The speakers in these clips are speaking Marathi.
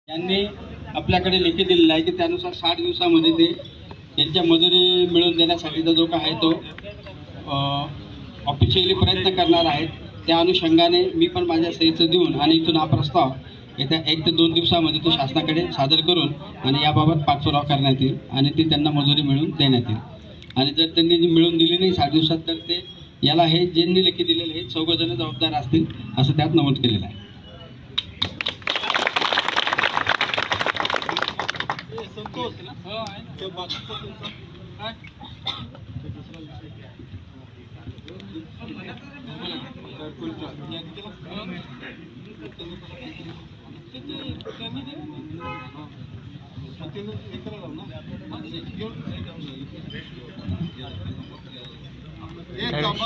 यांनी आपल्याकडे लेखी दिलेला आहे की त्यानुसार 60 दिवसामध्ये ते त्यांच्या मजुरी मिळवून देण्यासाठीचा जो काय आहे तो ऑफिशियली प्रयत्न करणार आहेत। त्या अनुषंगाने मी पण माझ्या सहीचं देऊन आणि इथून हा प्रस्ताव येत्या 1 ते 2 दिवसामध्ये तो शासनाकडे सादर करून आणि याबाबत पाठपुरावा करण्यात येईल आणि ती त्यांना मजुरी मिळवून देण्यात येईल। आणि जर त्यांनी मिळवून दिली नाही 60 दिवसात तर ते याला हे ज्यांनी लेखी दिलेले हे 4 जण जबाबदार असतील असं त्यात नमूद केलेलं आहे।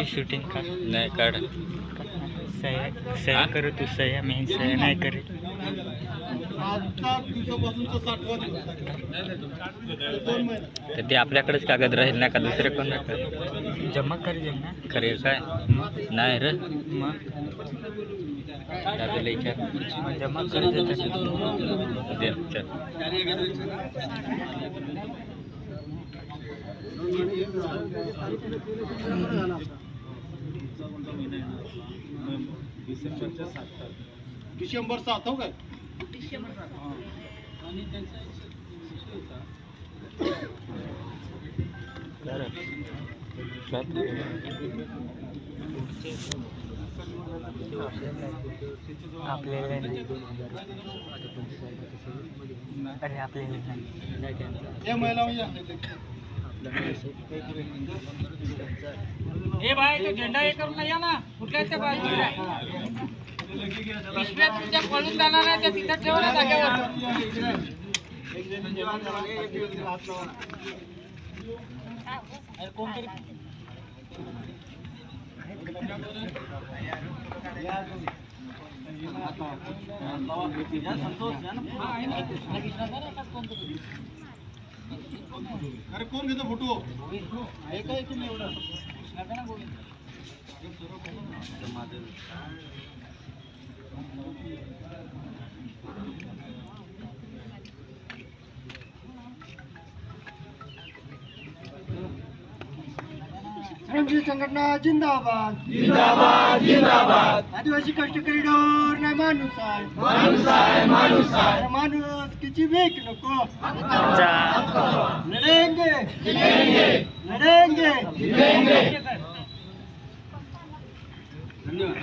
शूटिंग का नाही काढ सह्या कर तू सह्या मी सह्या नाही करे तर ते आपल्याकडेच कागद राहील ना का दुसरे कोण जमा करेल ना करेल काय नाही रे मग जमा कर डिसेंबर 7 हो काय आपल्याला अरे आपल्याला ए भाई तो झेंडा हे करून या ना कुठल्या त्या बाजूला पिशव्या तुमच्या पळून जाणार आहे त्या तिथं ठेवा ना जागेवर अरे कोण घेतो फोटो संघटना जिंदाबाद जिंदाबाद जिंदाबाद। आदिवासी कष्ट कॉरिडोर नाही माणूस आहे माणूस आहे माणूस आहे माणूस किती वेक नको लढेंगे जितेंगे लढेंगे जितेंगे। धन्यवाद।